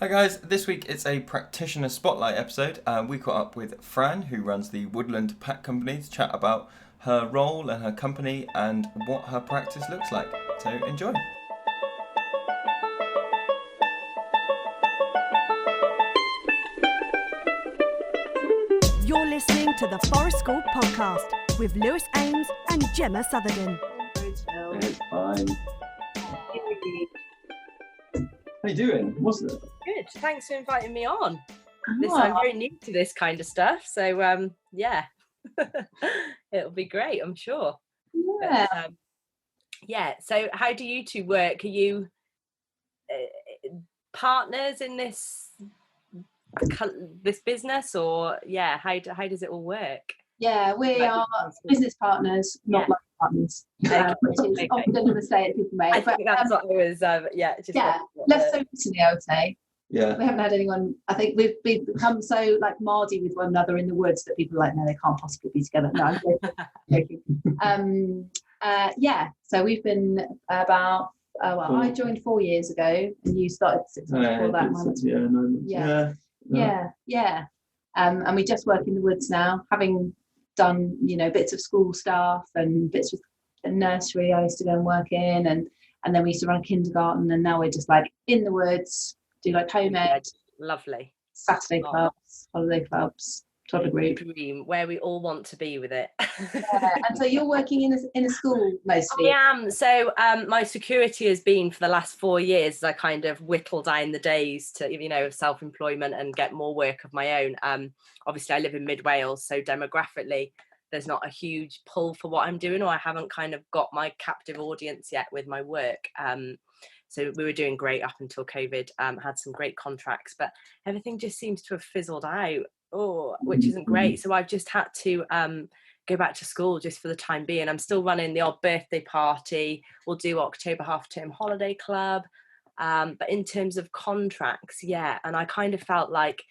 Hi guys, this week it's a Practitioner Spotlight episode. We caught up with Fran, who runs the Woodland Pack Company, to chat about her role and her company and what her practice looks like. So enjoy. You're listening to the Forest School podcast with Lewis Ames and Gemma Southerden. It's fine. How you doing? What's it? Good. Thanks for inviting me on. I'm very new to this kind of stuff, so yeah, it'll be great, I'm sure. Yeah. But, So, how do you two work? Are you partners in this business, or how does it all work? Yeah, we are business partners, not life partners. Which is often a mistake people make. I think that's what I was. Less so recently, I would say. Yeah. We haven't had anyone. I think we've become so like mardy with one another in the woods that people are like, no, they can't possibly be together. No, I'm joking. So we've been about. I joined 4 years ago, and you started 6 months before that. 9 months. Yeah. And we just work in the woods now, having done, bits of school staff and bits of the nursery I used to go and work in, and then we used to run a kindergarten, and now we're just like in the woods, do like home ed, lovely Saturday clubs, holiday clubs, toddler group. Dream where we all want to be with it. And so you're working in a school mostly. I am. So my security has been for the last 4 years as I kind of whittle down the days to self-employment and get more work of my own. Obviously I live in mid Wales, so demographically there's not a huge pull for what I'm doing, or I haven't kind of got my captive audience yet with my work. So we were doing great up until COVID, had some great contracts, but everything just seems to have fizzled out, which isn't great. So I've just had to go back to school just for the time being. I'm still running the odd birthday party. We'll do October half-term holiday club. But in terms of contracts, and I kind of felt like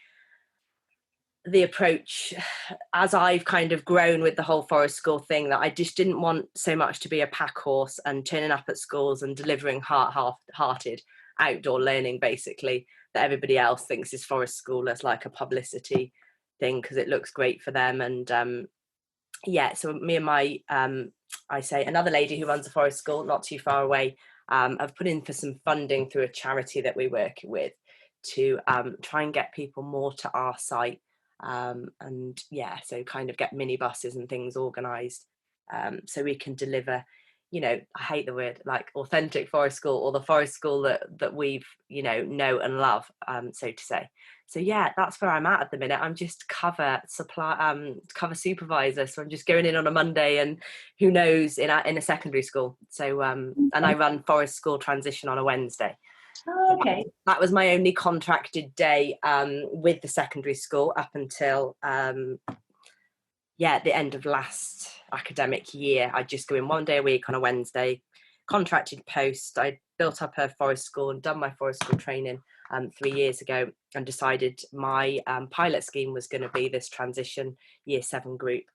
the approach, as I've kind of grown with the whole Forest School thing, that I just didn't want so much to be a pack horse and turning up at schools and delivering hearted outdoor learning, basically, that everybody else thinks is Forest School as like a publicity thing because it looks great for them. And so me and my I say another lady who runs a Forest School not too far away, have put in for some funding through a charity that we work with to try and get people more to our site. So kind of get minibuses and things organised, so we can deliver, I hate the word, like authentic Forest School, or the Forest School that we've, know and love, so to say. So that's where I'm at the minute. I'm just cover supervisor, so I'm just going in on a Monday, and who knows in a secondary school. So and I run Forest School transition on a Wednesday. Oh, okay. That was my only contracted day with the secondary school up until the end of last academic year. I just go in 1 day a week on a Wednesday, contracted post. I built up a Forest School and done my Forest School training 3 years ago, and decided my pilot scheme was going to be this transition year 7 group.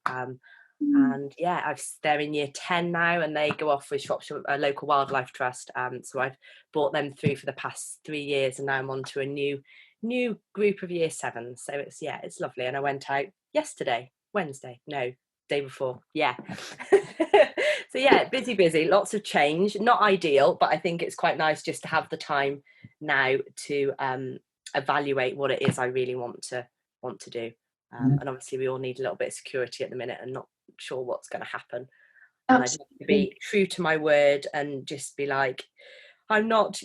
And they're in year 10 now, and they go off with Shropshire, a local wildlife trust. So I've brought them through for the past 3 years, and now I'm on to a new group of year 7. So it's lovely. And I went out day before. So busy, lots of change, not ideal, but I think it's quite nice just to have the time now to evaluate what it is I really want to do. And obviously we all need a little bit of security at the minute, and not sure what's going to happen. And I just need to be true to my word and just be like, I'm not,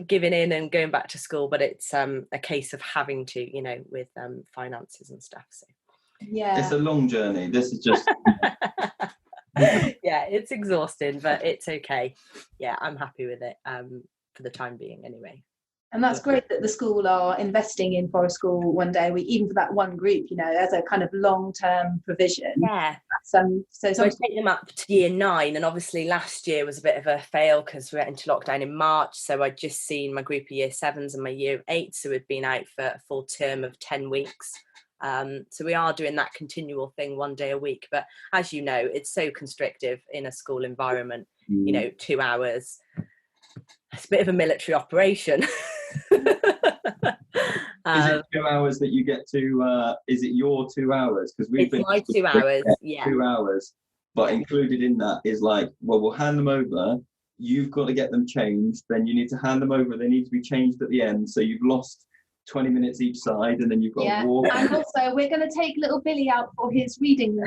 giving in and going back to school, but it's a case of having to, with finances and stuff. So it's a long journey. This is just it's exhausting, but it's okay. I'm happy with it for the time being anyway. And that's great that the school are investing in Forest School 1 day a week, even for that one group, as a kind of long-term provision. So I take them up to year 9, and obviously last year was a bit of a fail because we went into lockdown in March. So I'd just seen my group of year 7s and my year 8s who had been out for a full term of 10 weeks. So we are doing that continual thing 1 day a week. But as you know, it's so constrictive in a school environment, 2 hours. It's a bit of a military operation. Is it 2 hours that you get to? Is it your 2 hours? Because we've been my 2 hours. Yeah, 2 hours, but included in that is like, well, we'll hand them over. You've got to get them changed. Then you need to hand them over. They need to be changed at the end. So you've lost 20 minutes each side, and then you've got to walk. And also, we're going to take little Billy out for his reading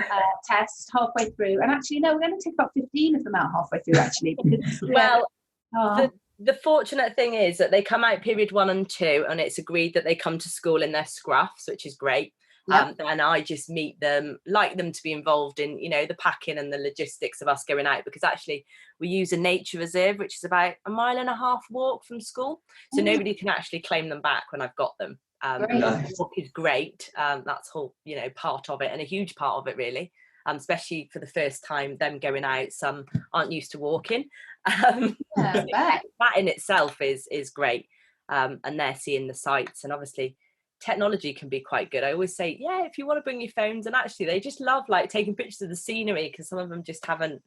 test halfway through. And actually, no, we're going to take about 15 of them out halfway through, actually. Because, the fortunate thing is that they come out period 1 and 2, and it's agreed that they come to school in their scruffs, which is great. And I just meet them, like them to be involved in, the packing and the logistics of us going out, because actually we use a nature reserve, which is about 1.5 mile walk from school. So nobody can actually claim them back when I've got them. The walk is great. That's whole, part of it, and a huge part of it really. Especially for the first time, them going out, some aren't used to walking. That in itself is great. And they're seeing the sights, and obviously technology can be quite good. I always say, if you want to bring your phones, and actually they just love like taking pictures of the scenery, because some of them just haven't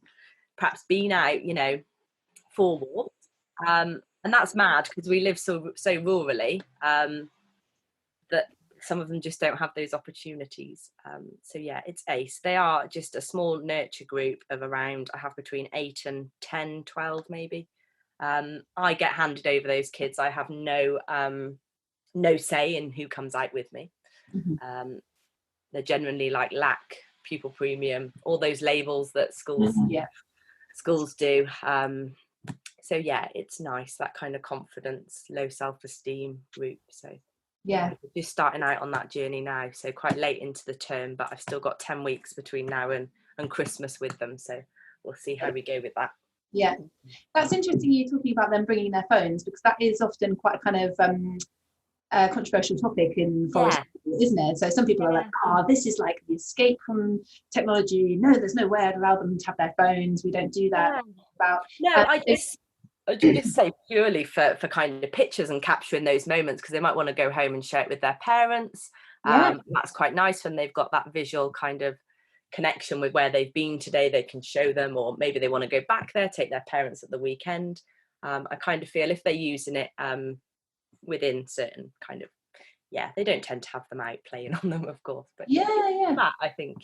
perhaps been out, for walks. And that's mad, because we live so rurally that some of them just don't have those opportunities. So it's ace. They are just a small nurture group of around, I have between 8 and 10, 12 maybe. I get handed over those kids. I have no say in who comes out with me. They're generally like LAC, pupil premium, all those labels that schools do. So it's nice, that kind of confidence, low self-esteem group. So we're just starting out on that journey now, so quite late into the term, but I've still got 10 weeks between now and Christmas with them, so we'll see how we go with that. That's interesting, you talking about them bringing their phones, because that is often quite a kind of controversial topic in forest, isn't it? So some people are like, this is like the escape from technology. No, there's no way I'd allow them to have their phones. We don't do that. I do just say purely for kind of pictures and capturing those moments, because they might want to go home and share it with their parents. That's quite nice when they've got that visual kind of connection with where they've been today. They can show them, or maybe they want to go back there, take their parents at the weekend. I kind of feel if they're using it within certain kind of, they don't tend to have them out playing on them, of course, but that, I think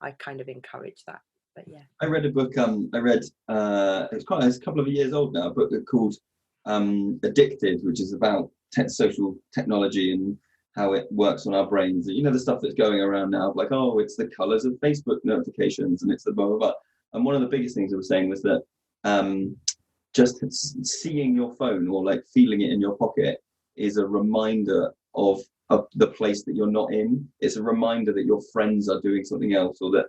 I kind of encourage that. But I read a book. It's a couple of years old now, a book called Addicted, which is about social technology and how it works on our brains. The stuff that's going around now, like, it's the colours of Facebook notifications, and it's the blah blah blah. And one of the biggest things I was saying was that just seeing your phone, or like feeling it in your pocket, is a reminder of the place that you're not in. It's a reminder that your friends are doing something else, or that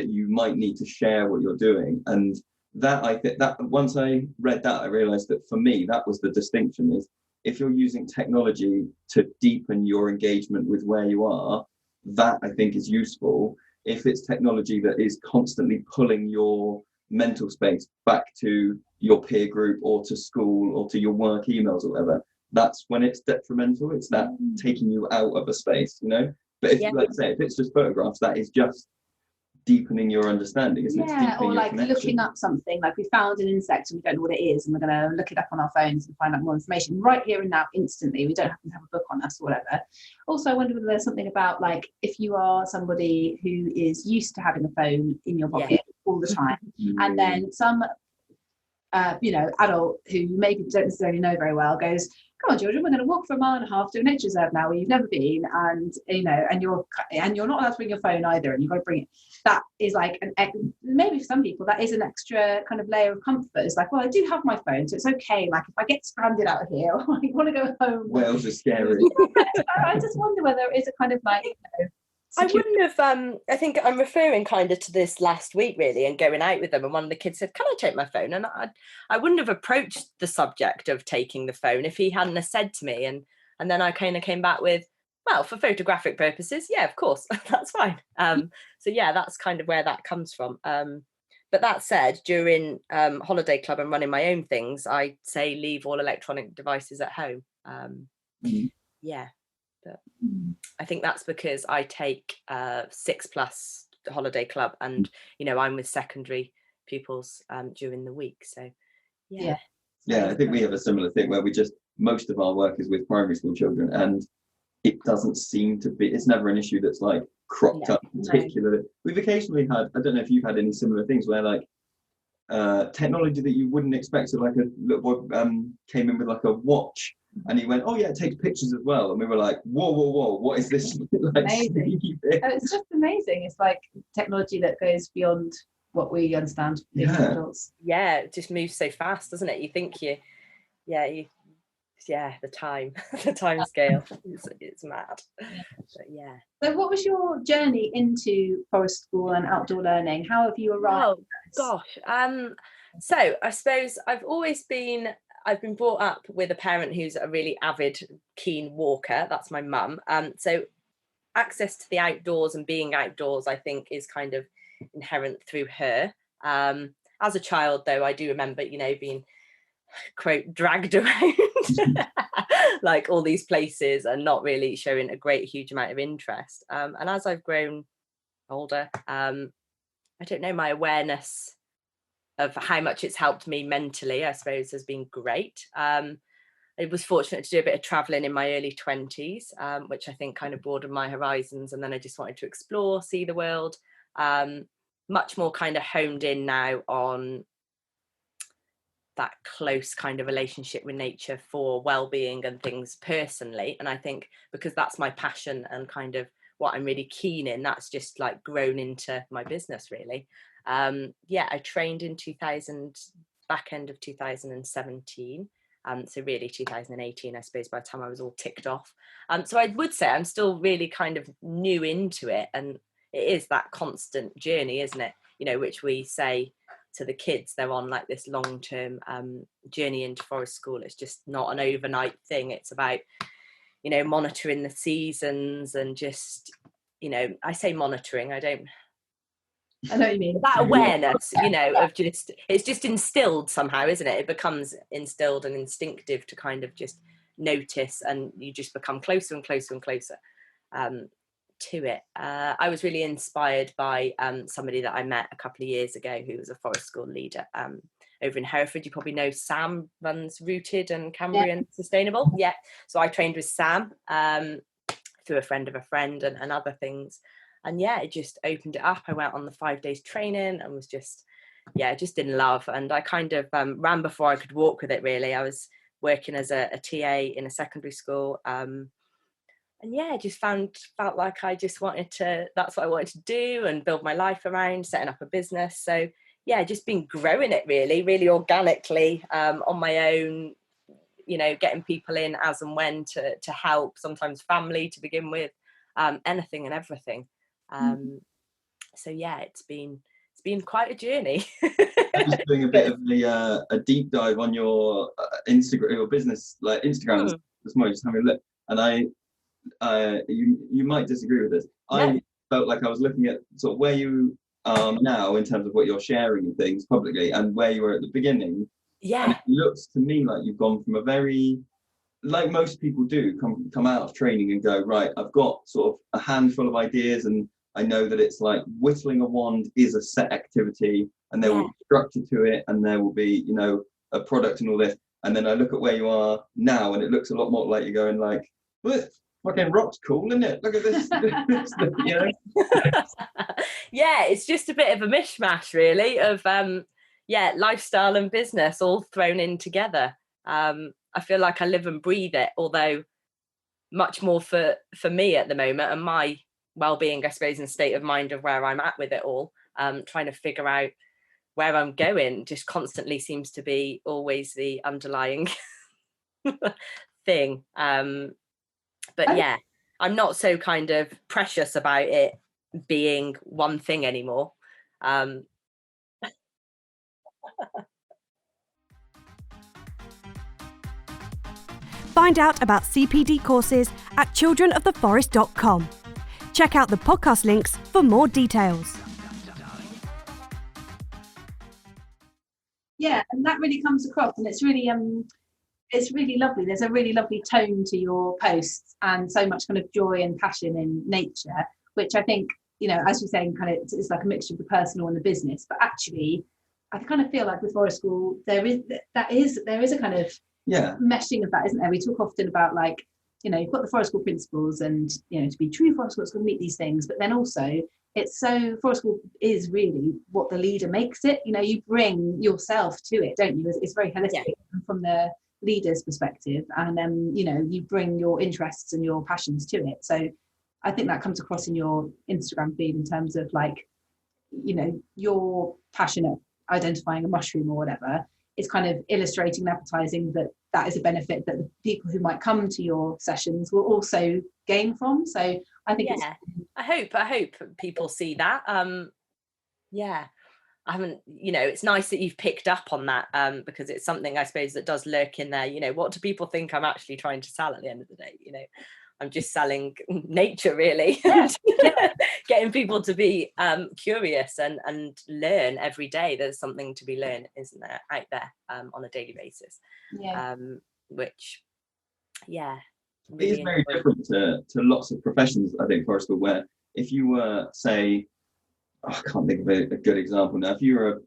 you might need to share what you're doing. And that, I think, that once I read that, I realized that for me, that was the distinction, is if you're using technology to deepen your engagement with where you are, that I think is useful. If it's technology that is constantly pulling your mental space back to your peer group, or to school, or to your work emails or whatever, that's when it's detrimental. It's that taking you out of a space, But if, let's say, if it's just photographs, that is just deepening your understanding, isn't it? Or like looking up something, like we found an insect and we don't know what it is, and we're going to look it up on our phones and find out more information right here and now, instantly. We don't happen to have a book on us or whatever. Also, I wonder whether there's something about, like, if you are somebody who is used to having a phone in your pocket all the time, and then some adult who maybe don't necessarily know very well goes, come on, children, we're going to walk for 1.5 miles to a nature reserve now where you've never been, and and you're not allowed to bring your phone either, and you've got to bring it. That is like maybe for some people that is an extra kind of layer of comfort. It's like, well, I do have my phone, so it's okay. Like, if I get stranded out here, or I want to go home. Wales is scary. I just wonder whether it is a kind of like. I wouldn't have, I think I'm referring kind of to this last week really, and going out with them, and one of the kids said, can I take my phone? And I wouldn't have approached the subject of taking the phone if he hadn't have said to me, and then I kind of came back with, well, for photographic purposes, of course, that's fine. So that's kind of where that comes from. But that said, during holiday club and running my own things, I say leave all electronic devices at home. But I think that's because I take 6+ holiday club, and I'm with secondary pupils during the week. So I think we have a similar thing where most of our work is with primary school children, and it doesn't seem to be, it's never an issue that's like cropped up particular. We've occasionally had, I don't know if you've had any similar things where like technology that you wouldn't expect. So like a little boy came in with like a watch, and he went, oh yeah, it takes pictures as well, and we were like, whoa, what is this? Like, amazing. It's just amazing. It's like technology that goes beyond what we understand being adults. Yeah, it just moves so fast, doesn't it? You think the time scale it's mad. But yeah. So what was your journey into forest school and outdoor learning? How have you arrived? Oh gosh. So I suppose I've been brought up with a parent who's a really avid, keen walker. That's my mum. So access to the outdoors and being outdoors, I think, is kind of inherent through her. As a child, though, I do remember, being, quote, dragged around like all these places and not really showing a huge amount of interest. And as I've grown older, I don't know, my awareness of how much it's helped me mentally, I suppose, has been great. I was fortunate to do a bit of traveling in my early 20s, which I think kind of broadened my horizons. And then I just wanted to explore, see the world, much more kind of honed in now on that close kind of relationship with nature for well-being and things personally. And I think because that's my passion and kind of what I'm really keen in, that's just like grown into my business really. I trained in back end of 2017. So really 2018, I suppose, by the time I was all ticked off. So I would say I'm still really kind of new into it. And it is that constant journey, isn't it? Which we say to the kids, they're on like this long-term journey into forest school. It's just not an overnight thing. It's about, monitoring the seasons and just, I say monitoring, I know what you mean. That awareness, of just, it's just instilled somehow, isn't it? It becomes instilled and instinctive to kind of just notice, and you just become closer and closer and closer to it. I was really inspired by somebody that I met a couple of years ago who was a forest school leader over in Hereford. You probably know Sam runs Rooted and Cambrian Sustainable. Yeah. So I trained with Sam through a friend of a friend and other things. And it just opened it up. I went on the 5 days training and was just in love. And I kind of ran before I could walk with it, really. I was working as a TA in a secondary school. Just felt like I just that's what I wanted to do and build my life around, setting up a business. So just been growing it really, really organically on my own, getting people in as and when to help, sometimes family to begin with, anything and everything. It's been quite a journey. I'm just doing a bit of a deep dive on your Instagram, your business, like Instagram this morning, just having a look, and you might disagree with this. No. I felt like I was looking at sort of where you are now in terms of what you're sharing and things publicly, and where you were at the beginning. Yeah, and it looks to me like you've gone from a very, like most people do, come out of training and go, right, I've got sort of a handful of ideas, and I know that it's like whittling a wand is a set activity, and there will be structure to it, and there will be, a product and all this. And then I look at where you are now, and it looks a lot more like you're going like, well, fucking rock's cool, isn't it? Look at this. It's just a bit of a mishmash, really, of lifestyle and business all thrown in together. I feel like I live and breathe it, although much more for me at the moment, and my well-being, I suppose, and state of mind of where I'm at with it all, trying to figure out where I'm going just constantly seems to be always the underlying thing. But I'm not so kind of precious about it being one thing anymore. Find out about CPD courses at childrenoftheforest.com. Check out the podcast links for more details. Yeah, and that really comes across, and it's really lovely. There's a really lovely tone to your posts, and so much kind of joy and passion in nature, which I think, as you're saying, kind of it's like a mixture of the personal and the business. But actually, I kind of feel like with Forest School, there is a kind of meshing of that, isn't there? We talk often about like you've got the forest school principles, and to be true forest school, it's going to meet these things, but then also forest school is really what the leader makes it. You bring yourself to it, don't you? It's very holistic from the leader's perspective, and you bring your interests and your passions to it. So I think that comes across in your Instagram feed in terms of you're passionate identifying a mushroom or whatever. It's kind of illustrating and advertising that is a benefit that the people who might come to your sessions will also gain from. So I think I hope people see that. I haven't, it's nice that you've picked up on that, because it's something I suppose that does lurk in there. What do people think I'm actually trying to sell at the end of the day? I'm just selling nature, really. Getting people to be curious and learn every day. There's something to be learned, isn't there, out there on a daily basis? Which, really it is very different to lots of professions, I think, Forest School, where if you were, say, I can't think of a good example now. If you were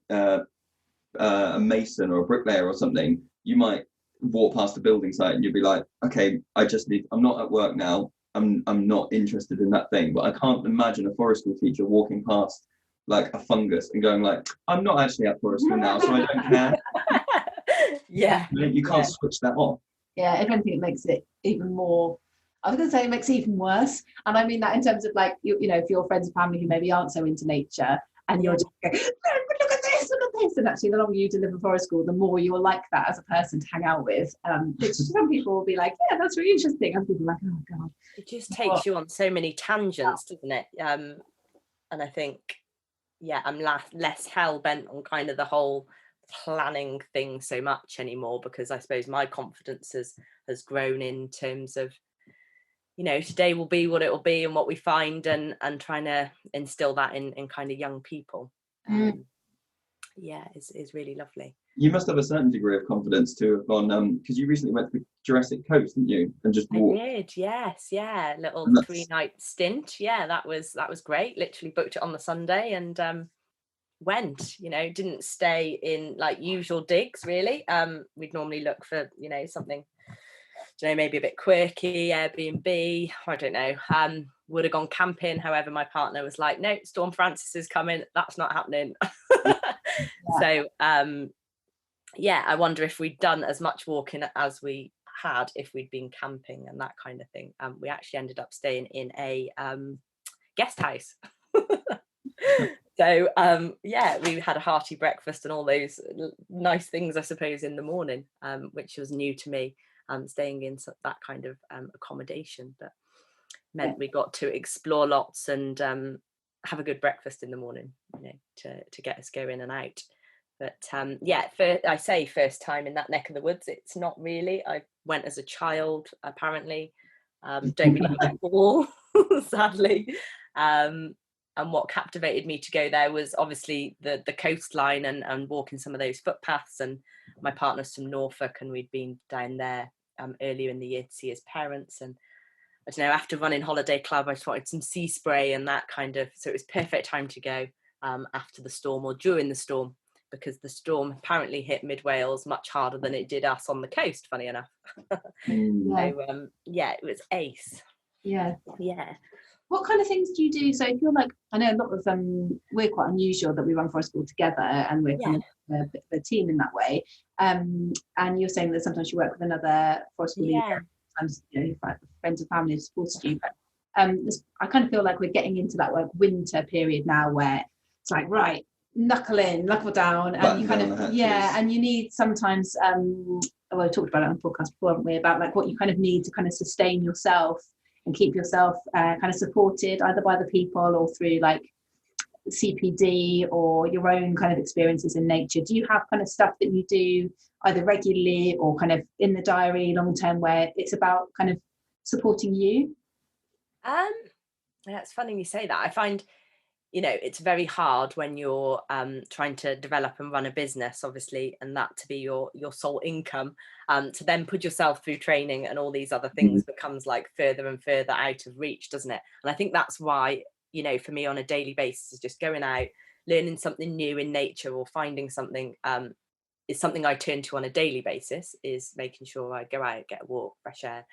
a mason or a bricklayer or something, you might walk past a building site and you'd be like, okay, I'm not at work now. I'm not interested in that thing. But I can't imagine a forest school teacher walking past like a fungus and going like, I'm not actually at forest school now, so I don't care. You can't switch that off. Yeah, if anything, it makes it even more. I was going to say it makes it even worse, and I mean that in terms of if your friends and family who maybe aren't so into nature, and you're just going, look at this, and actually the longer you deliver forest school, the more you're like that as a person to hang out with. Some people will be like, yeah, that's really interesting, and people are like, oh god, it just takes you on so many tangents, doesn't it? And I think, I'm less hell bent on kind of the whole planning thing so much anymore, because I suppose my confidence has grown in terms of today will be what it will be and what we find, and trying to instill that in kind of young people. Is really lovely. You must have a certain degree of confidence to have gone, because you recently went to the Jurassic Coast, didn't you? And just walked. I did, yes, little 3-night stint. That was great. Literally booked it on the Sunday and went. Didn't stay in like usual digs really. We'd normally look for something, maybe a bit quirky, Airbnb, I don't know. Would have gone camping, however my partner was like, no, Storm Francis is coming, that's not happening. So I wonder if we'd done as much walking as we had if we'd been camping and that kind of thing. We actually ended up staying in a guest house. So we had a hearty breakfast and all those nice things, I suppose, in the morning, which was new to me. Staying in that kind of accommodation, but meant we got to explore lots and have a good breakfast in the morning, to get us going and out. But I say first time in that neck of the woods. It's not really. I went as a child, apparently. Don't really recall, sadly. And what captivated me to go there was obviously the coastline and walking some of those footpaths. And my partner's from Norfolk, and we'd been down there earlier in the year to see his parents. And I don't know, after running Holiday Club, I just wanted some sea spray and that kind of. So it was perfect time to go after the storm or during the storm, because the storm apparently hit mid Wales much harder than it did us on the coast, funny enough. So it was ace. What kind of things do you do? So if you're like, I know a lot of we're quite unusual that we run forest school together, and we're kind of a team in that way. And you're saying that sometimes you work with another forest school leader, sometimes friends and family have supported you. But I kind of feel like we're getting into that winter period now, where it's like, right, knuckle down, and you kind of and you need sometimes. I talked about it on the podcast before, haven't we? About like what you kind of need to kind of sustain yourself and keep yourself kind of supported, either by the people or through like CPD or your own kind of experiences in nature. Do you have kind of stuff that you do either regularly or kind of in the diary long term, where it's about kind of supporting you? That's funny you say that. I find it's very hard when you're trying to develop and run a business, obviously, and that to be your sole income, to then put yourself through training and all these other things becomes like further and further out of reach, doesn't it? And I think that's why, for me on a daily basis, is just going out, learning something new in nature or finding something is something I turn to on a daily basis, is making sure I go out, get a walk, fresh air.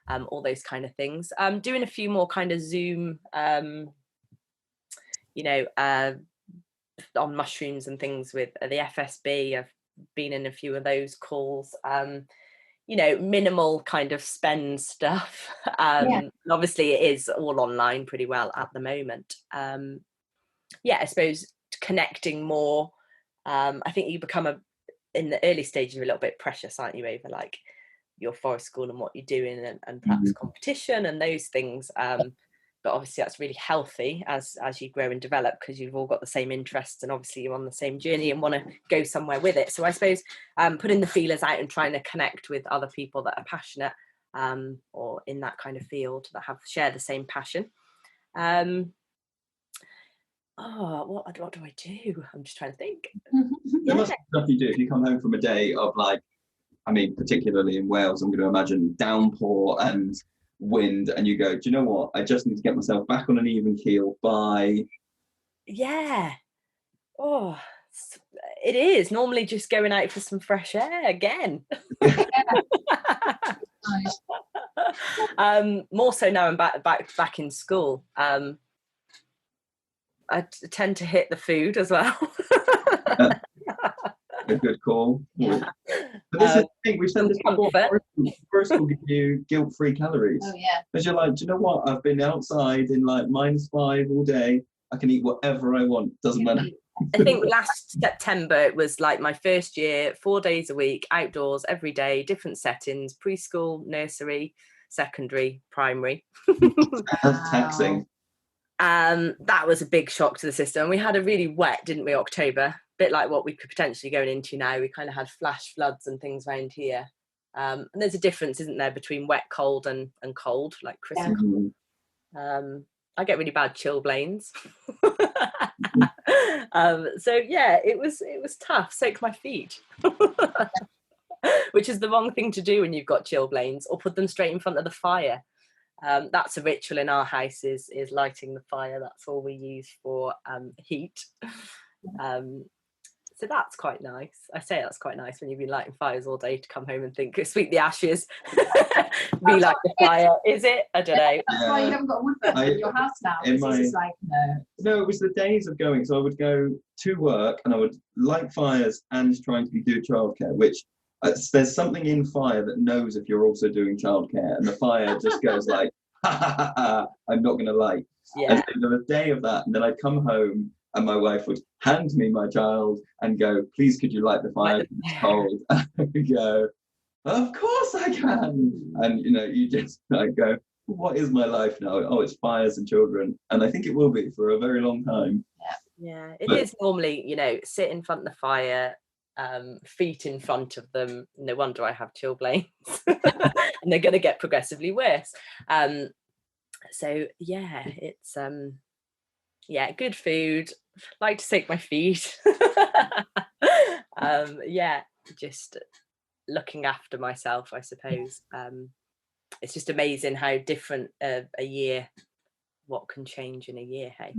all those kind of things. Doing a few more kind of Zoom, on mushrooms and things with the FSB. I've been in a few of those calls. Minimal kind of spend stuff. Obviously it is all online pretty well at the moment. I suppose connecting more. I think you become in the early stages, you're a little bit precious, aren't you, over like your forest school and what you're doing and perhaps competition and those things. But obviously that's really healthy as you grow and develop, because you've all got the same interests and obviously you're on the same journey and want to go somewhere with it. So I suppose putting the feelers out and trying to connect with other people that are passionate or in that kind of field that share the same passion. What do I do? I'm just trying to think. There must be stuff you do if you come home from a day of particularly in Wales, I'm going to imagine downpour and wind, and you go, do you know what? I just need to get myself back on an even keel by... Yeah. Oh, it is normally just going out for some fresh air again. More so now I'm back in school. I tend to hit the food as well. A good call. Yeah. But this is the thing, we've said this before, forest will give you guilt-free calories. Oh yeah. Because you're like, do you know what? I've been outside in like -5 all day. I can eat whatever I want. Doesn't matter. I think last September it was like my first year, 4 days a week, outdoors every day, different settings, preschool, nursery, secondary, primary. That's taxing. That was a big shock to the system. We had a really wet, didn't we, October? Bit like what we could potentially going into now. We kind of had flash floods and things around here. And there's a difference, isn't there, between wet, cold and cold, like Chris. Yeah. I get really bad chilblains. It was tough. Soak my feet. Which is the wrong thing to do when you've got chilblains, or put them straight in front of the fire. That's a ritual in our house, is lighting the fire. That's all we use for heat. So that's quite nice. I say that's quite nice when you've been lighting fires all day to come home and think, sweep the ashes, relight the fire. Is it? I don't know. That's why you haven't got a wood burner in your house now. It's just like, no, it was the days of going. So I would go to work and I would light fires and trying to do childcare, which there's something in fire that knows if you're also doing childcare, and the fire just goes like, I'm not going to light. Yeah. And so there was a day of that, and then I'd come home and my wife would hand me my child and go, please could you light the fire? It's cold. And I would go, of course I can. And you just like go, what is my life now? Oh, it's fires and children. And I think it will be for a very long time. Yeah, it is normally, sit in front of the fire, feet in front of them. No wonder I have chilblains. And they're going to get progressively worse. It's good food, like to soak my feet. Just looking after myself, I suppose. It's just amazing how different what can change in a year, hey?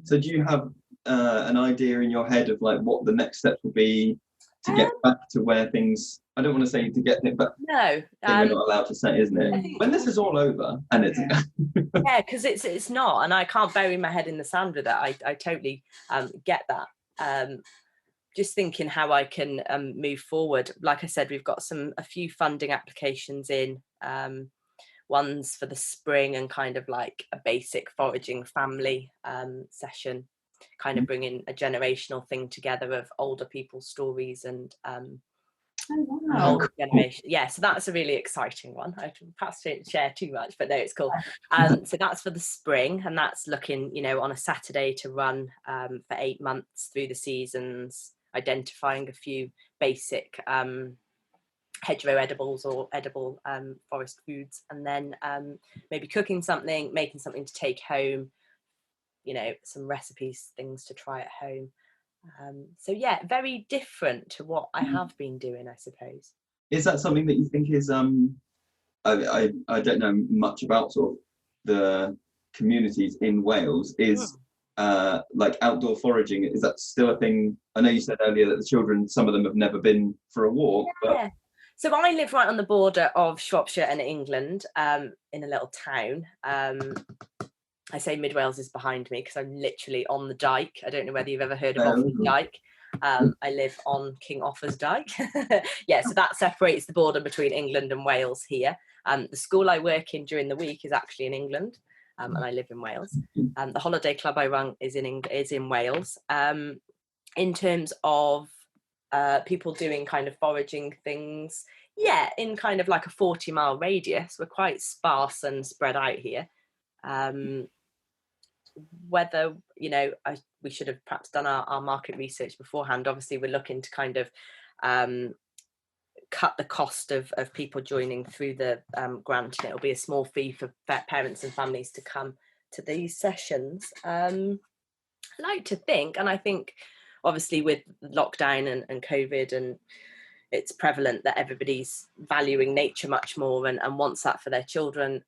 So do you have an idea in your head of like what the next steps will be to get back to where things, I don't want to say to get it, but no, we're not allowed to say, isn't it? When this is all over, and it's because it's not, and I can't bury my head in the sand with that. I totally get that. Just thinking how I can move forward. Like I said, we've got a few funding applications in. One's for the spring and kind of like a basic foraging family session, kind of bringing a generational thing together of older people's stories and older generation. Yeah, so that's a really exciting one. I perhaps don't share too much, but no, it's cool. So that's for the spring, and that's looking, on a Saturday to run for 8 months through the seasons, identifying a few basic hedgerow edibles or edible forest foods, and then maybe cooking something, making something to take home, some recipes, things to try at home. Very different to what I have been doing, I suppose. Is that something that you think is I don't know much about sort of the communities in Wales, is like outdoor foraging, is that still a thing? I know you said earlier that the children, some of them have never been for a walk, but So I live right on the border of Shropshire and England, in a little town. I say Mid Wales is behind me because I'm literally on the Dyke. I don't know whether you've ever heard of Offa's Dyke. I live on King Offa's Dyke. Yeah, so that separates the border between England and Wales here. The school I work in during the week is actually in England, and I live in Wales. The holiday club I run is in Wales. In terms of people doing kind of foraging things, yeah, in kind of like a 40-mile radius. We're quite sparse and spread out here. Whether, you know, we should have perhaps done our market research beforehand. Obviously, we're looking to kind of cut the cost of people joining through the grant, and it'll be a small fee for parents and families to come to these sessions. I like to think, and I think obviously with lockdown and COVID, and it's prevalent that everybody's valuing nature much more and wants that for their children.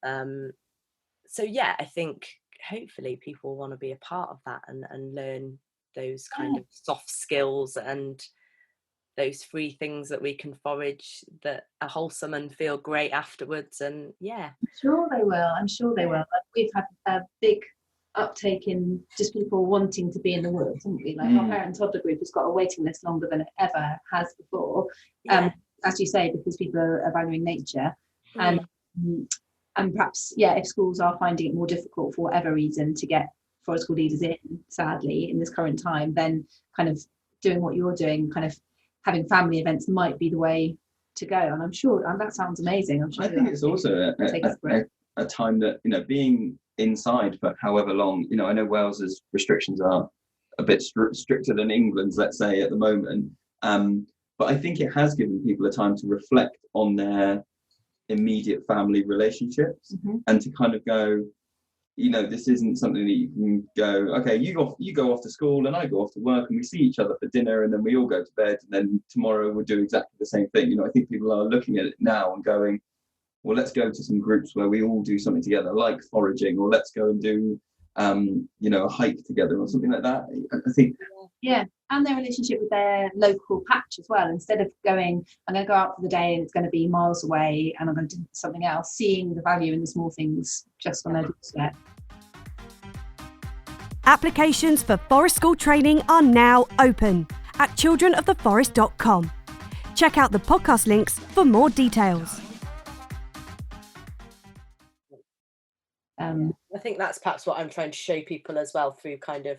So yeah, I think hopefully people want to be a part of that and learn those kind of soft skills and those free things that we can forage that are wholesome and feel great afterwards. And yeah, I'm sure they will. We've had a big uptake in just people wanting to be in the woods, haven't we? Like our parent toddler group has got a waiting list longer than it ever has before. As you say, because people are valuing nature. And perhaps, if schools are finding it more difficult for whatever reason to get forest school leaders in, sadly, in this current time, then kind of doing what you're doing, kind of having family events might be the way to go. And I'm sure, and that sounds amazing. I'm sure I think it's also a time that, you know, being inside for however long, you know, I know Wales's restrictions are a bit stricter than England's, let's say, at the moment. But I think it has given people a time to reflect on their immediate family relationships and to kind of go, you know, this isn't something that you can go, okay, you go off to school and I go off to work and we see each other for dinner and then we all go to bed and then tomorrow we'll do exactly the same thing. You know, I think people are looking at it now and going, well, let's go to some groups where we all do something together, like foraging, or let's go and do you know, a hike together or something like that. I think and their relationship with their local patch as well. Instead of going, I'm going to go out for the day and it's going to be miles away and I'm going to do something else, seeing the value in the small things just on their doorstep. Applications for Forest School training are now open at childrenoftheforest.com. Check out the podcast links for more details. I think that's perhaps what I'm trying to show people as well through kind of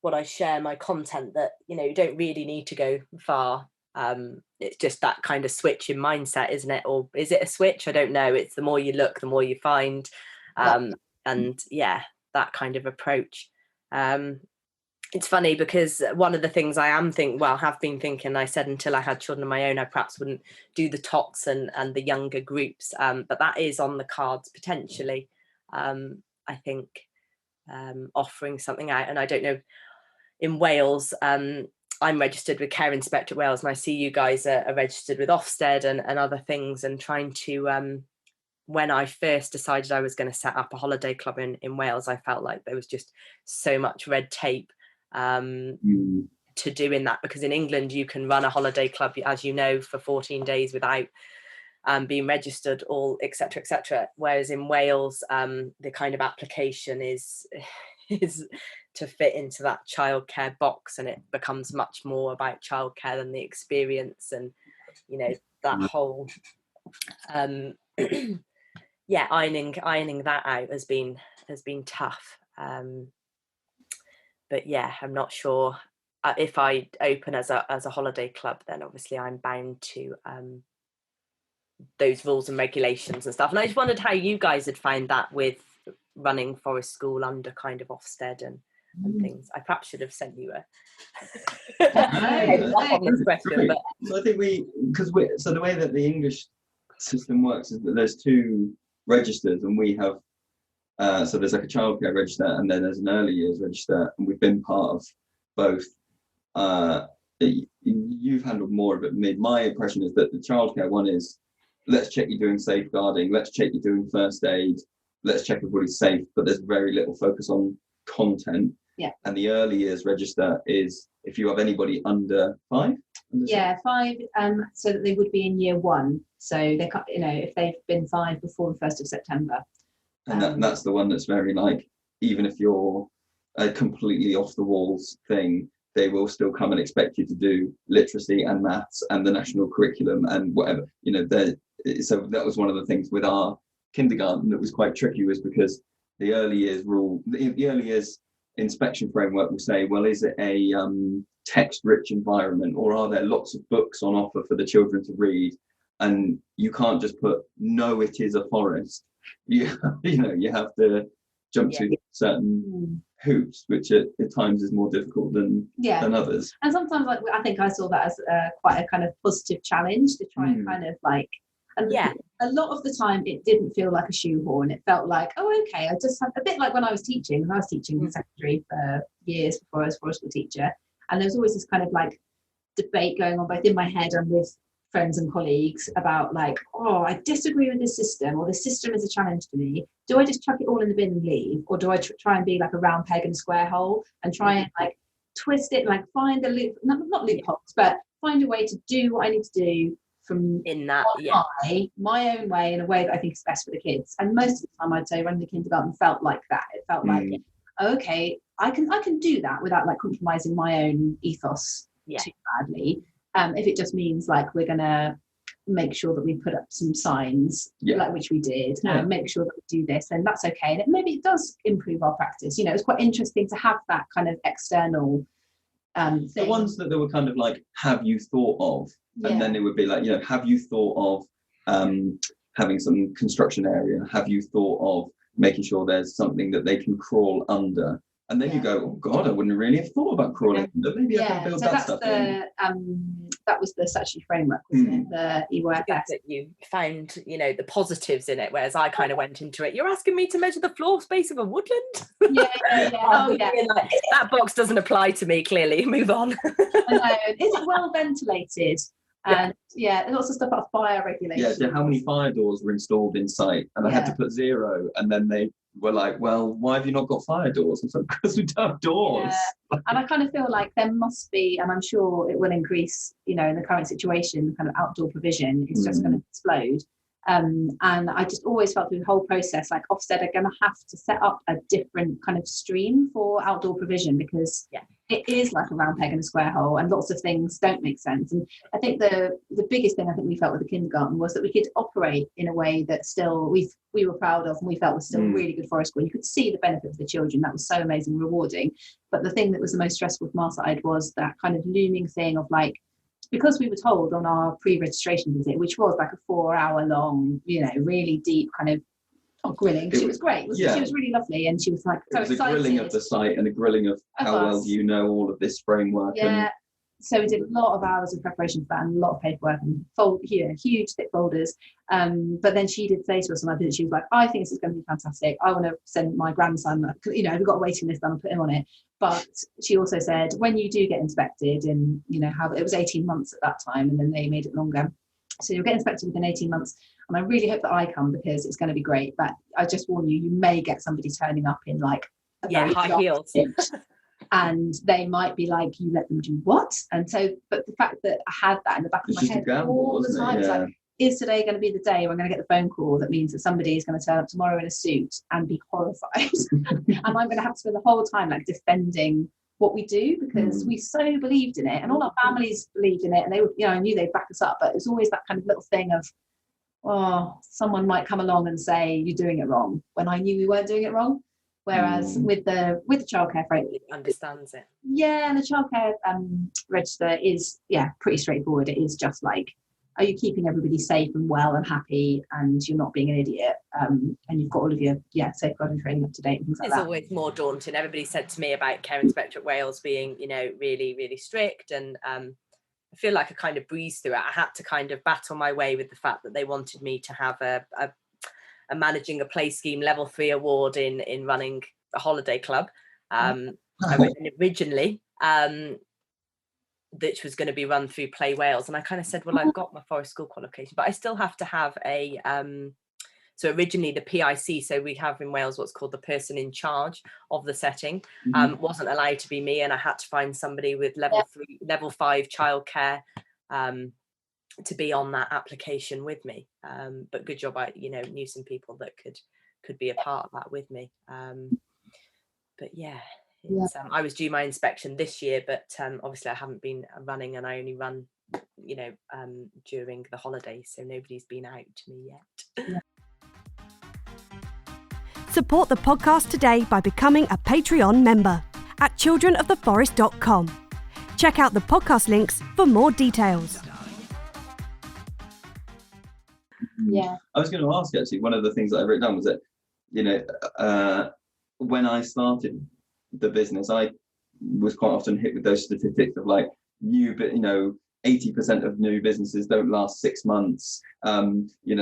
what I share my content, that, you know, you don't really need to go far. It's just that kind of switch in mindset, isn't it? Or is it a switch? I don't know. It's the more you look, the more you find. And that kind of approach. It's funny because one of the things have been thinking, I said until I had children of my own, I perhaps wouldn't do the tots and the younger groups. But that is on the cards potentially. I think offering something out, and I don't know, in Wales, I'm registered with Care Inspectorate Wales, and I see you guys are registered with Ofsted and other things, and trying to, when I first decided I was going to set up a holiday club in Wales, I felt like there was just so much red tape to do in that, because in England you can run a holiday club, as you know, for 14 days without being registered, all etc., whereas in Wales the kind of application is to fit into that childcare box, and it becomes much more about childcare than the experience, and, you know, that whole ironing that out has been tough. But yeah, I'm not sure if I open as a holiday club, then obviously I'm bound to those rules and regulations and stuff. And I just wondered how you guys had found that with running Forest School under kind of Ofsted and things. I perhaps should have sent you honest question, but so I think so the way that the English system works is that there's two registers, and we have so there's like a childcare register and then there's an early years register, and we've been part of both. You've handled more of it. My impression is that the childcare one is, let's check you're doing safeguarding, let's check you're doing first aid, let's check everybody's safe, but there's very little focus on content. Yeah. And the early years register is if you have anybody under 5, Yeah, 5, so that they would be in year 1. So they can't, if they've been 5 before the 1st of September. And that's the one that's very like, even if you're a completely off the walls thing, they will still come and expect you to do literacy and maths and the national curriculum and whatever. So that was one of the things with our kindergarten that was quite tricky, was because the early years rule, the early years inspection framework will say, well, is it a text-rich environment, or are there lots of books on offer for the children to read? And you can't just put, no, it is a forest. You have to jump through certain hoops, which at times is more difficult than others. And sometimes, like, I think I saw that as quite a kind of positive challenge to try and kind of like, and a lot of the time it didn't feel like a shoehorn. It felt like, oh, okay, I just have a bit like when I was teaching in secondary for years before I was a forest school teacher, and there was always this kind of like debate going on both in my head and with friends and colleagues about like, oh, I disagree with this system, or the system is a challenge to me. Do I just chuck it all in the bin and leave, or do I try and be like a round peg in a square hole and try and like twist it, like find the loop, not loopholes, but find a way to do what I need to do from in that my own way, in a way that I think is best for the kids. And most of the time, I'd say running the kindergarten felt like that. It felt like, okay, I can do that without like compromising my own ethos too badly. If it just means like we're gonna make sure that we put up some signs, like which we did, and make sure that we do this, and that's okay. And maybe it does improve our practice. It's quite interesting to have that kind of external thing. The ones that they were kind of like, have you thought of? And then it would be like, have you thought of having some construction area? Have you thought of making sure there's something that they can crawl under? And then you go, oh God, I wouldn't really have thought about crawling under. Maybe I can build that stuff in. That was the statutory framework, wasn't it? The EYFS. That you found, the positives in it, whereas I kind of went into it. You're asking me to measure the floor space of a woodland? Like, that box doesn't apply to me, clearly. Move on. I know. Is it well ventilated? And lots of stuff about fire regulation. Yeah, how many fire doors were installed in site? And I had to put 0, and then they were like, well, why have you not got fire doors? And so, because we don't have doors. And I kind of feel like there must be, and I'm sure it will increase, in the current situation, the kind of outdoor provision is just going to explode. And I just always felt through the whole process like Ofsted are going to have to set up a different kind of stream for outdoor provision, because it is like a round peg in a square hole, and lots of things don't make sense. And I think the biggest thing I think we felt with the kindergarten was that we could operate in a way that still we were proud of, and we felt was still really good for our school. You could see the benefit for the children. That was so amazing and rewarding. But the thing that was the most stressful from our side was that kind of looming thing of like, because we were told on our pre-registration visit, which was like a 4-hour long, really deep kind of grilling. She was great. She was really lovely, and she was like so excited. It was a grilling of the site and a grilling of how well do you know all of this framework. So we did a lot of hours of preparation for that, and a lot of paperwork and huge thick folders. But then she did say to us on our visit, she was like, I think this is going to be fantastic. I want to send my grandson, we've got a waiting list, and put him on it. But she also said, when you do get inspected, and how it was 18 months at that time, and then they made it longer. So you'll get inspected within 18 months. And I really hope that I come, because it's going to be great. But I just warn you, you may get somebody turning up in like a very high heels. And they might be like, you let them do what? And so, but the fact that I had that in the back of my head all the time, it's like, is today going to be the day where I'm going to get the phone call that means that somebody is going to turn up tomorrow in a suit and be horrified? And I'm going to have to spend the whole time like defending what we do, because we so believed in it, and all our families believed in it, and they would, I knew they'd back us up. But it was always that kind of little thing of, someone might come along and say you're doing it wrong, when I knew we weren't doing it wrong. Whereas with the childcare framework, it understands it. Yeah, and the childcare register is pretty straightforward. It is just like, are you keeping everybody safe and well and happy, and you're not being an idiot, and you've got all of your safeguarding training up to date and things like that. It's always more daunting. Everybody said to me about Care Inspectorate Wales being, really, really strict, and I feel like I kind of breezed through it. I had to kind of battle my way with the fact that they wanted me to have a managing a play scheme level 3 award in running a holiday club. Originally, which was going to be run through Play Wales, and I kind of said, well, I've got my forest school qualification, but I still have to have a So originally the PIC, so we have in Wales what's called the person in charge of the setting, wasn't allowed to be me, and I had to find somebody with level 5 childcare to be on that application with me. But good job, I knew some people that could be a part of that with me. But yeah, I was due my inspection this year, but obviously I haven't been running, and I only run during the holidays, so nobody's been out to me yet. Support the podcast today by becoming a Patreon member at childrenoftheforest.com. Check out the podcast links for more details. Yeah. I was going to ask, actually, one of the things that I wrote down was that, when I started the business, I was quite often hit with those statistics of like 80% of new businesses don't last 6 months. We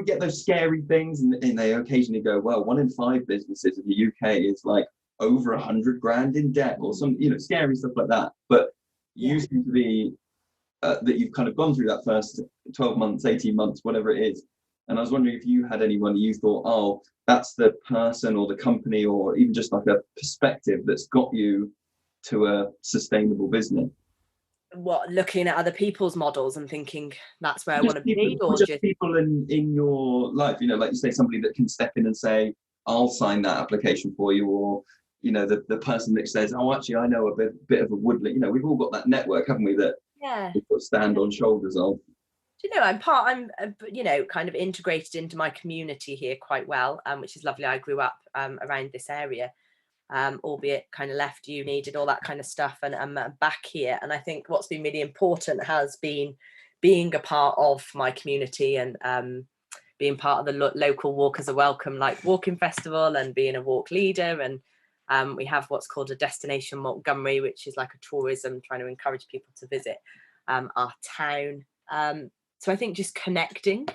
get those scary things, and they occasionally go, well, 1 in 5 businesses in the UK is like over 100 grand in debt, or some, scary stuff like that. But you seem to be that you've kind of gone through that first 12 months, 18 months, whatever it is. And I was wondering if you had anyone you thought, oh, that's the person or the company, or even just like a perspective that's got you to a sustainable business. What, looking at other people's models and thinking that's where I want to be, or just people in your life, like you say, somebody that can step in and say, I'll sign that application for you, or the person that says, oh, actually, I know a bit of a Woodland. We've all got that network, haven't we, that we've got to stand on shoulders of. I'm kind of integrated into my community here quite well, which is lovely. I grew up around this area, albeit kind of left uni, did all that kind of stuff, and I'm back here. And I think what's been really important has been being a part of my community, and being part of the local Walkers Are Welcome, like walking festival, and being a walk leader. And we have what's called a Destination Montgomery, which is like a tourism, trying to encourage people to visit our town. So I think just connecting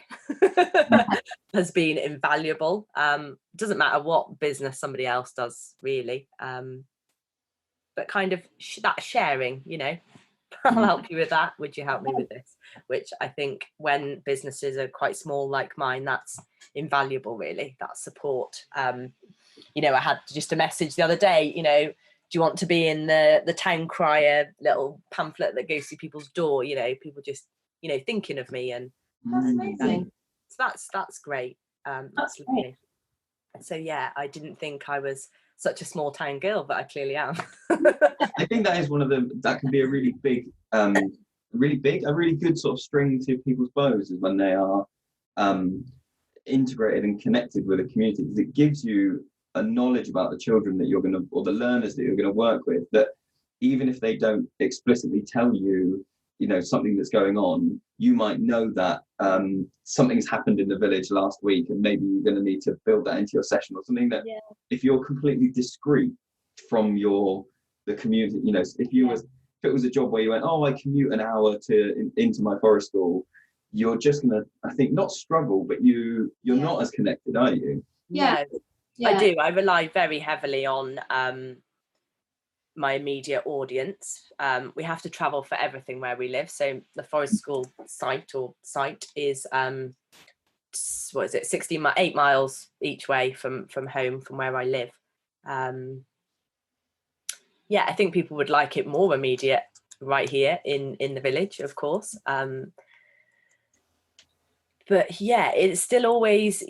has been invaluable. Doesn't matter what business somebody else does, really. But kind of that sharing, I'll help you with that. Would you help me with this? Which I think when businesses are quite small like mine, that's invaluable, really, that support. I had just a message the other day, do you want to be in the town crier little pamphlet that goes through people's door? People just, thinking of me, and that's amazing. So that's great. That's lovely. So yeah, I didn't think I was such a small town girl, but I clearly am. I think that is that can be a really big, a really good sort of string to people's bows, is when they are integrated and connected with a community, because it gives you a knowledge about the children that you're going to, or the learners that you're going to work with, that even if they don't explicitly tell you, something that's going on, you might know that something's happened in the village last week, and maybe you're going to need to build that into your session, or something that if you're completely discreet from the community, if it was a job where you went, oh, I commute an hour into my forest school, you're just going to, I think, not struggle, but you're not as connected, are you? Yeah. I do. I rely very heavily on my immediate audience. We have to travel for everything where we live. So the forest school site is 8 miles each way from home, from where I live. I think people would like it more immediate right here in the village, of course. But yeah, it's still always,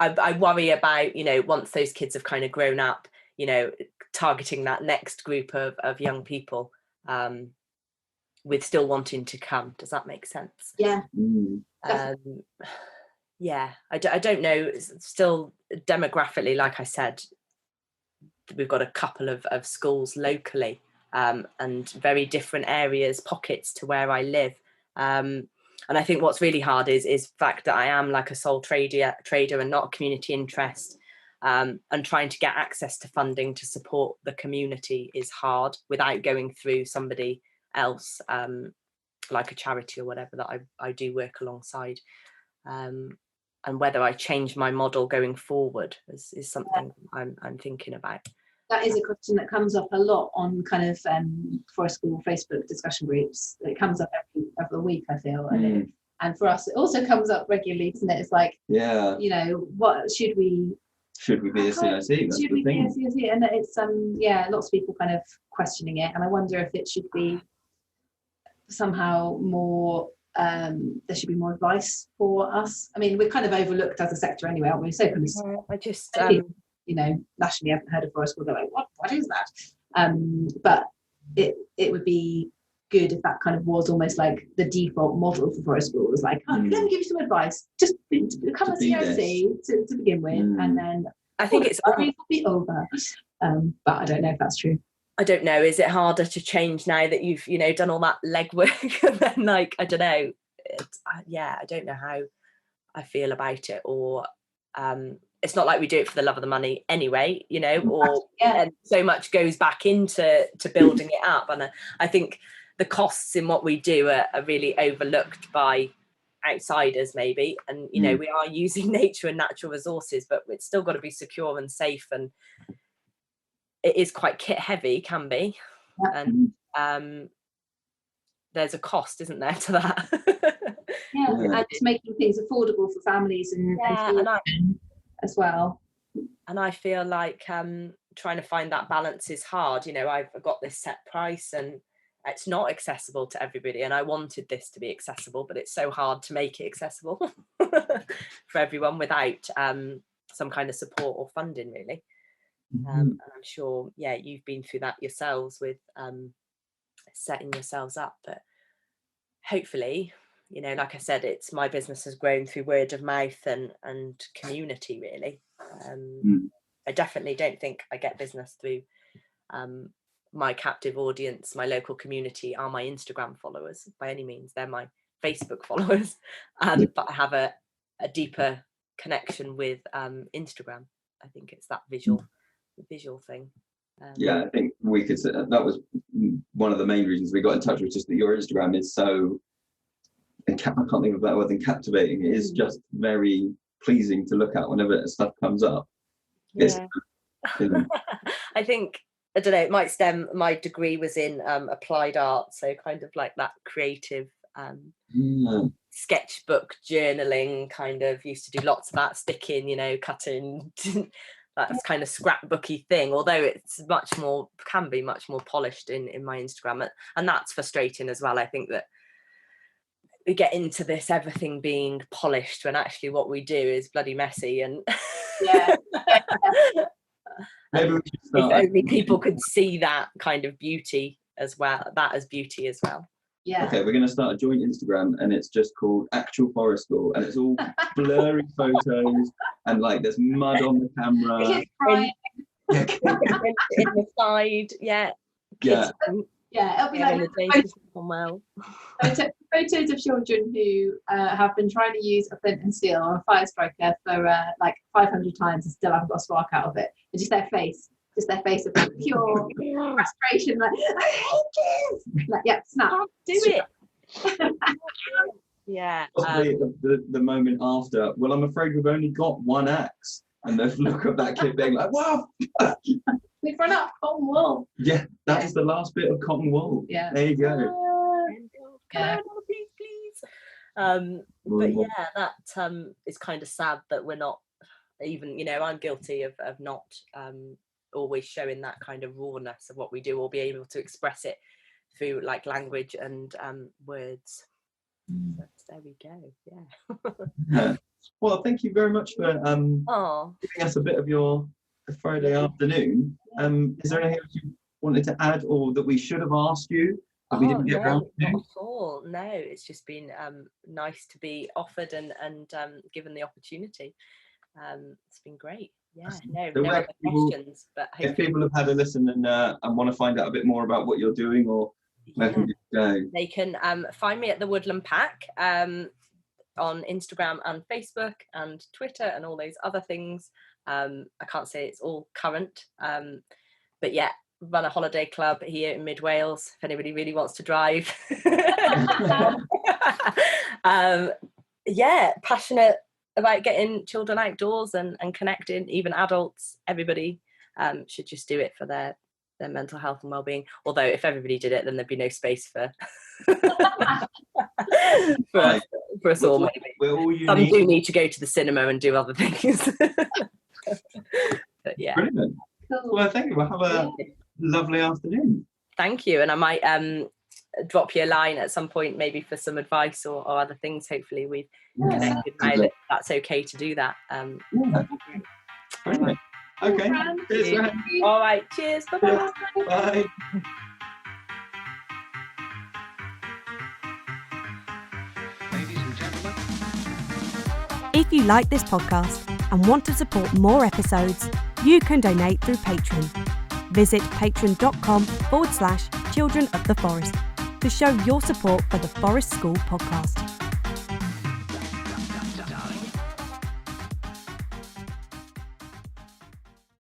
I worry about, once those kids have kind of grown up, targeting that next group of young people, with still wanting to come. Does that make sense? Yeah. I don't know. Still, demographically, like I said, we've got a couple of schools locally, and very different areas, pockets to where I live. And I think what's really hard is the fact that I am like a sole trader and not a community interest, and trying to get access to funding to support the community is hard without going through somebody else, like a charity or whatever that I do work alongside. And whether I change my model going forward is something I'm thinking about. that is a question that comes up a lot on kind of forest school Facebook discussion groups. It comes up every week, I feel, and for us, it also comes up regularly, isn't it? It's like, you know, what should we be a CIC? Should we be a CIC? And it's lots of people kind of questioning it, and I wonder if it should be somehow more. There should be more advice for us. I mean, we're kind of overlooked as a sector anyway, aren't we? So kind of, I just you know, nationally, I haven't heard of forest school. They're like, what is that? But it would be good if that kind of was almost like the default model for forest school. It was like, let me give you some advice. Just become a CIC to begin with, and then I think it's will be over. But I don't know if that's true. I don't know. Is it harder to change now that you've, you know, done all that legwork? And then, like, I don't know. I don't know how I feel about it. Or it's not like we do it for the love of the money anyway, you know. Or and so much goes back into building it up. And I think the costs in what we do are really overlooked by outsiders, maybe. And you know, we are using nature and natural resources, but it's still got to be secure and safe, and it is quite kit heavy, can be, and there's a cost, isn't there, to that? And it's making things affordable for families and as well. And I feel like trying to find that balance is hard. You know, I've got this set price and it's not accessible to everybody, and I wanted this to be accessible, but it's so hard to make it accessible for everyone without some kind of support or funding, really. And I'm sure, you've been through that yourselves with setting yourselves up, but hopefully, you know, like I said, it's my business has grown through word of mouth and community, really. I definitely don't think I get business through my captive audience. My local community are my Instagram followers by any means. They're my Facebook followers, but I have a deeper connection with Instagram. I think it's that visual thing. I think we could say that was one of the main reasons we got in touch with, just that your Instagram is so, I can't think of a better word than captivating. It is just very pleasing to look at whenever stuff comes up. I think, I don't know, it might stem, my degree was in applied art, so kind of like that creative sketchbook journaling, kind of used to do lots of that, sticking, you know, cutting that's kind of scrapbooky thing, although it's can be much more polished in my Instagram, and that's frustrating as well. I think that we get into this everything being polished when actually what we do is bloody messy, and maybe we should start. If only people could see that kind of beauty as well, Okay, we're going to start a joint Instagram, and it's just called Actual Forest School, and it's all blurry photos, and like there's mud on the camera. In the side, it'll be like photos of children who have been trying to use a flint and steel or a fire striker for like 500 times and still haven't got a spark out of it. And just their face of pure frustration, like, I hate this. Like, snap. Do it. Possibly the moment after, well, I'm afraid we've only got one axe, and the look of that kid being like, wow, we've run out of cotton wool. That is the last bit of cotton wool. There you go. Please. But that is kind of sad that we're not even, you know, I'm guilty of not always showing that kind of rawness of what we do, or be able to express it through like language and words. So there we go. Well, thank you very much for giving us a bit of your Friday afternoon. Is there anything else you wanted to add, or that we should have asked you that we didn't get around to? Not at all. No, it's just been nice to be offered and given the opportunity. It's been great. No other questions. But if people have had a listen and want to find out a bit more about what you're doing, or where can you go? They can find me at the Woodland Pack on Instagram and Facebook and Twitter and all those other things. I can't say it's all current, but run a holiday club here in Mid Wales if anybody really wants to drive. Passionate about getting children outdoors and connecting, even adults, everybody. should just do it for their mental health and well-being. Although if everybody did it, then there'd be no space for for us all. Maybe some do need to go to the cinema and do other things. But yeah. Brilliant. Well, thank you. We'll have a lovely afternoon. Thank you. And I might drop you a line at some point, maybe for some advice or other things. Hopefully we've connected now that that's okay to do that. Brilliant. Okay. Cheers, all right. Cheers. Bye-bye. Bye. If you like this podcast and want to support more episodes, you can donate through Patreon. Visit patreon.com/Children of the Forest to show your support for the Forest School podcast.